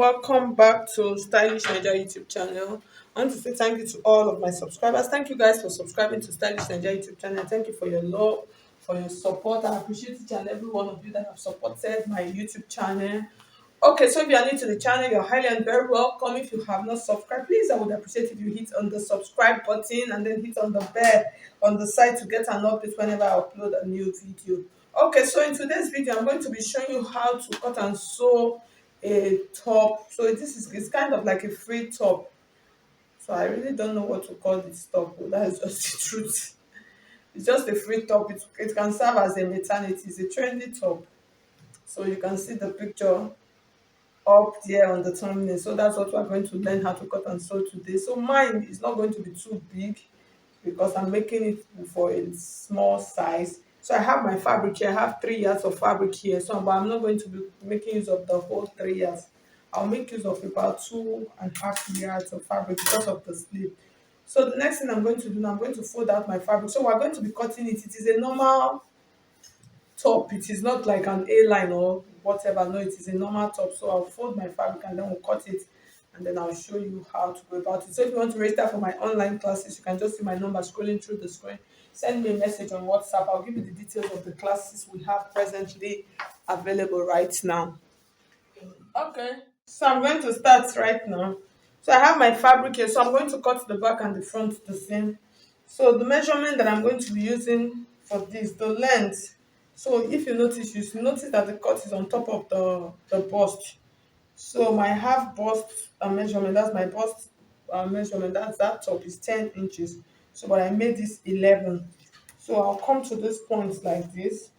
welcome back to Stylish Naija YouTube channel. I want to say thank you to all of my subscribers. Thank you guys for subscribing to Stylish Naija YouTube channel. Thank you for your love, for your support. I appreciate each and every one of you that have supported my YouTube channel. Okay, so if you are new to the channel, you're highly and very welcome. If you have not subscribed, please, I would appreciate if you hit on the subscribe button and then hit on the bell on the side to get an update whenever I upload a new video. Okay, so in today's video, I'm going to be showing you how to cut and sew a top. So this is it's kind of like a free top. So I really don't know what to call this top, but that is just the truth. It's just a free top. It can serve as a maternity. It's a trendy top. So you can see the picture up there on the thumbnail. So that's what we're going to learn how to cut and sew today. So mine is not going to be too big because I'm making it for a small size. So I have my fabric here. I have 3 yards of fabric here. So but I'm not going to be making use of the whole 3 yards. I'll make use of about 2.5 yards of fabric because of the sleeve. So the next thing I'm going to do now, I'm going to fold out my fabric. So we're going to be cutting it. It is a normal top. It is not like an A-line or whatever. No, it is a normal top. So I'll fold my fabric and then we'll cut it, and then I'll show you how to go about it. So if you want to register for my online classes, you can just see my number scrolling through the screen. Send me a message on WhatsApp. I'll give you the details of the classes we have presently available right now. Okay, so I'm going to start right now. So I have my fabric here, so I'm going to cut the back and the front the same. So the measurement that I'm going to be using for this, the length. So if you notice, you notice that the cut is on top of the bust. So my half bust measurement, that's my bust measurement, that top is 10 inches. So but I made this 11. So I'll come to this point like this,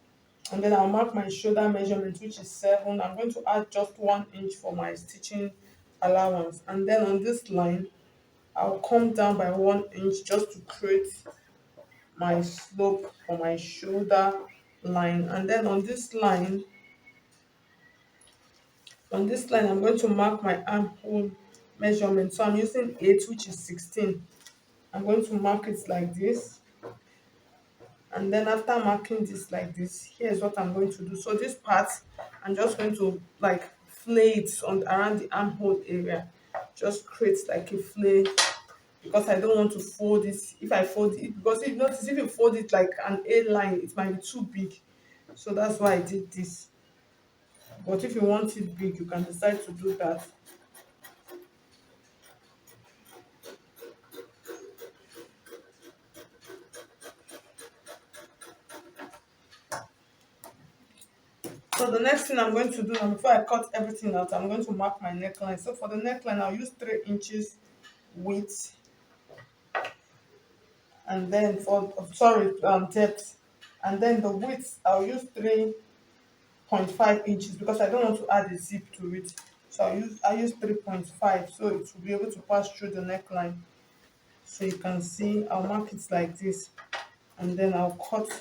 and then I'll mark my shoulder measurement, which is 7. I'm going to add just 1 inch for my stitching allowance, and then on this line I'll come down by 1 inch just to create my slope for my shoulder line. And then on this line I'm going to mark my armhole measurement. So I'm using 8, which is 16. I'm going to mark it like this, and then after marking this like this, here's what I'm going to do. So this part, I'm just going to like flay it on around the armhole area, just create like a flay, because I don't want to fold it. If I fold it, because if you notice, if you fold it like an A line, it might be too big. So that's why I did this. But if you want it big, you can decide to do that. So the next thing I'm going to do now, before I cut everything out, I'm going to mark my neckline. So for the neckline, I'll use 3 inches width, and then for depth, and then the width I'll use 3.5 inches because I don't want to add a zip to it. So I use 3.5, so it will be able to pass through the neckline. So you can see I'll mark it like this, and then I'll cut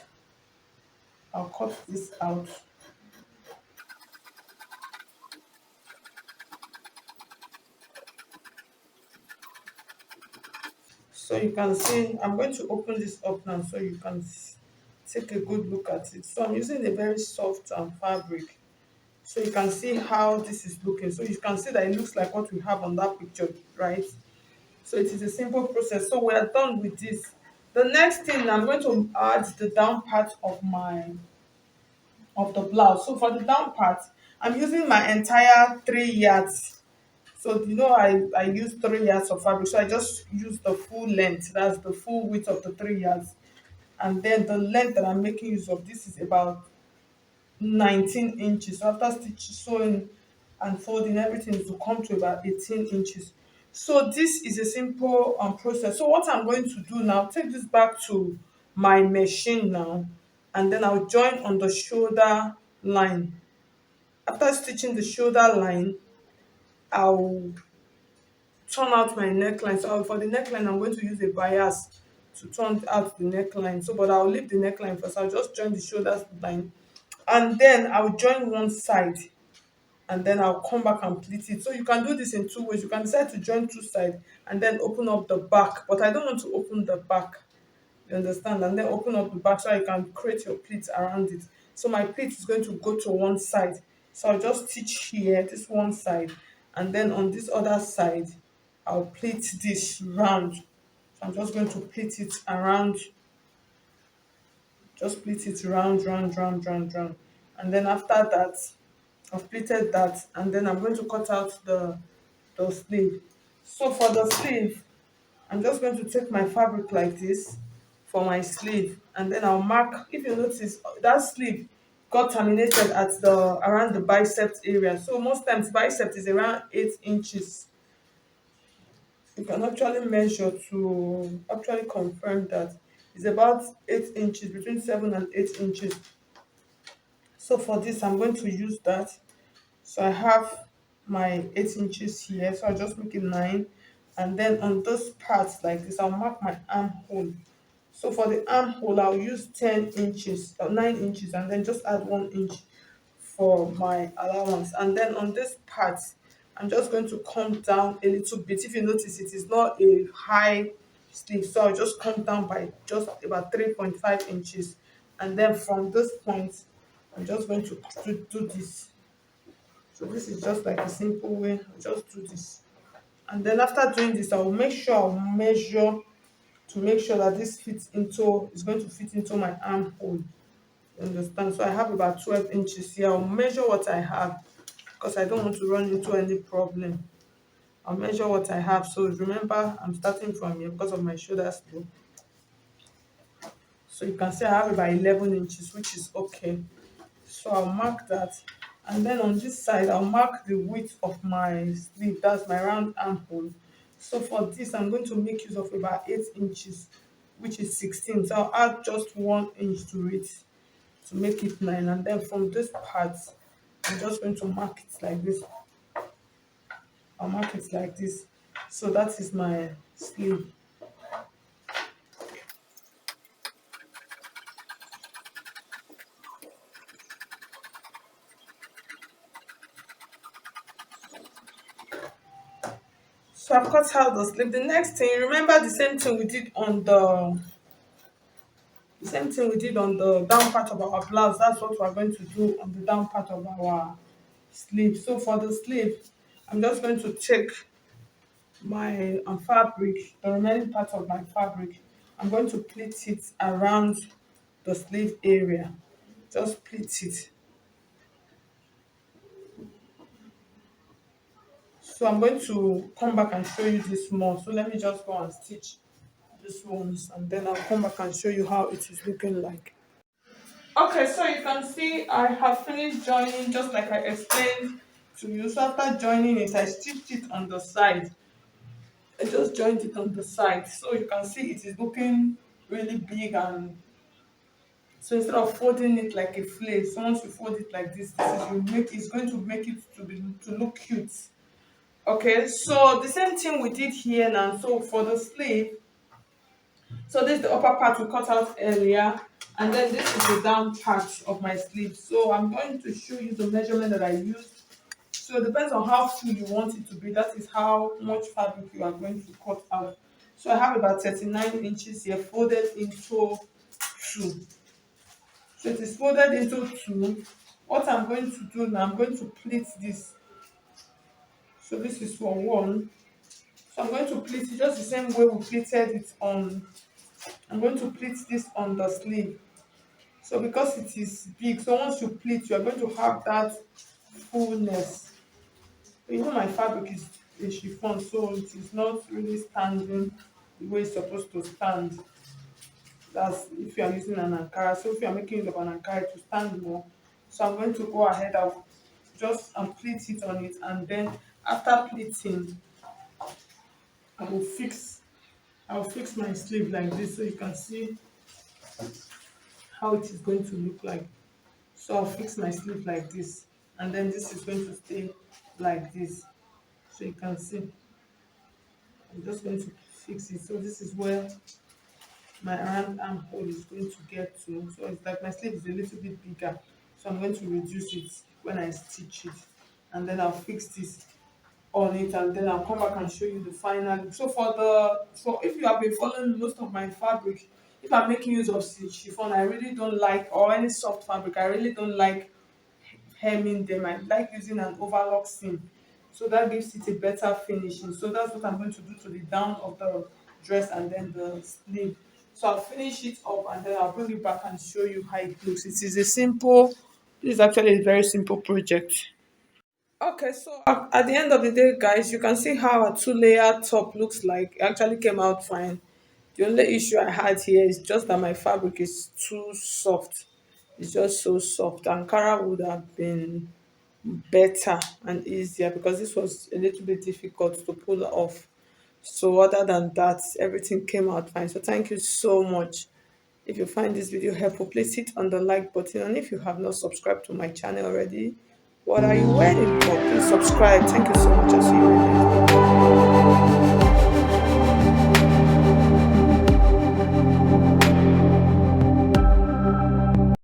this out. So you can see I'm going to open this up now so you can take a good look at it. So I'm using a very soft fabric, so you can see how this is looking. So you can see that it looks like what we have on that picture, right? So it is a simple process. So we are done with this. The next thing, I'm going to add the down part of the blouse. So for the down part, I'm using my entire 3 yards. So I use 3 yards of fabric. So I just use the full length. That's the full width of the 3 yards. And then the length that I'm making use of, this is about 19 inches. So after sewing and folding, everything to come to about 18 inches. So this is a simple process. So what I'm going to do now, take this back to my machine now, and then I'll join on the shoulder line. After stitching the shoulder line, I'll turn out my neckline. So for the neckline, I'm going to use a bias to turn out the neckline. So but I'll leave the neckline first. I'll just join the shoulder line, and then I'll join one side, and then I'll come back and pleat it. So you can do this in two ways. You can decide to join two sides and then open up the back, but I don't want to open the back. You understand? And then open up the back so you can create your pleat around it. So my pleat is going to go to one side. So I'll just stitch here, this one side, and then on this other side I'll pleat this round. So I'm just going to pleat it around, just pleat it round, and then after that I've pleated that, and then I'm going to cut out the sleeve. So for the sleeve, I'm just going to take my fabric like this for my sleeve, and then I'll mark. If you notice, that sleeve got terminated at the around the bicep area. So most times bicep is around 8 inches. You can actually measure to actually confirm that it's about 8 inches, between 7 and 8 inches. So for this, I'm going to use that. So I have my 8 inches here, so I'll just make it 9. And then on those parts like this, I'll mark my armhole. So for the armhole, I'll use 10 inches or 9 inches, and then just add 1 inch for my allowance. And then on this part, I'm just going to come down a little bit. If you notice, it is not a high sleeve, so I'll just come down by just about 3.5 inches. And then from this point, I'm just going to do this. So this is just like a simple way. I'll just do this. And then after doing this, I'll make sure I'll measure to make sure that this fits into, is going to fit into my armhole. You understand? So I have about 12 inches here. I'll measure what I have because I don't want to run into any problem. I'll measure what I have. So remember, I'm starting from here because of my shoulders too. So you can see I have about 11 inches, which is okay. So I'll mark that. And then on this side, I'll mark the width of my sleeve. That's my round armhole. So for this, I'm going to make use of about 8 inches, which is 16. So I'll add just 1 inch to it to make it 9. And then from this part, I'm just going to mark it like this. I'll mark it like this. So that is my sleeve. So I've cut out the sleeve. The next thing, remember the same thing we did on the down part of our blouse. That's what we're going to do on the down part of our sleeve. So for the sleeve, I'm just going to take my fabric, the remaining part of my fabric. I'm going to pleat it around the sleeve area. Just pleat it. So I'm going to come back and show you this more. So let me just go and stitch this ones, and then I'll come back and show you how it is looking like. Okay, so you can see I have finished joining just like I explained to you. So after joining it, I stitched it on the side. I just joined it on the side. So you can see it is looking really big, and so instead of folding it like a flake, so once you fold it like this is you make it's going to make it to look cute. Okay, so the same thing we did here now. So for the sleeve, so this is the upper part we cut out earlier, and then this is the down part of my sleeve. So I'm going to show you the measurement that I used. So it depends on how full you want it to be. That is how much fabric you are going to cut out. So I have about 39 inches here folded into two. So it is folded into two. What I'm going to do now, I'm going to pleat this. So this is for one. So I'm going to pleat it just the same way we pleated it on. I'm going to pleat this on the sleeve. So because it is big, so once you pleat, you are going to have that fullness. You know my fabric is a chiffon, so it is not really standing the way it's supposed to stand. That's if you are using an ankara. So if you are making use of an ankara to stand more. So I'm going to go ahead and just pleat it on it, and then after pleating, I will fix my sleeve like this so you can see how it is going to look like. So I'll fix my sleeve like this, and then this is going to stay like this. So you can see, I'm just going to fix it. So this is where my round armhole is going to get to. So it's like my sleeve is a little bit bigger. So I'm going to reduce it when I stitch it. And then I'll fix this on it, and then I'll come back and show you the final look. So if you have been following most of my fabric, if I'm making use of chiffon, I really don't like, or any soft fabric, I really don't like hemming them. I like using an overlock seam so that gives it a better finishing. So that's what I'm going to do to the down of the dress and then the sleeve. So I'll finish it up and then I'll bring it back and show you how it looks. It is a simple, this is actually a very simple project. Okay, so at the end of the day, guys, you can see how a two-layer top looks like. It actually came out fine. The only issue I had here is just that my fabric is too soft. It's just so soft. Ankara would have been better and easier because this was a little bit difficult to pull off. So other than that, everything came out fine. So thank you so much. If you find this video helpful, please hit on the like button. And if you have not subscribed to my channel already, what are you waiting for? Please subscribe. Thank you so much. I'll see you in the next video.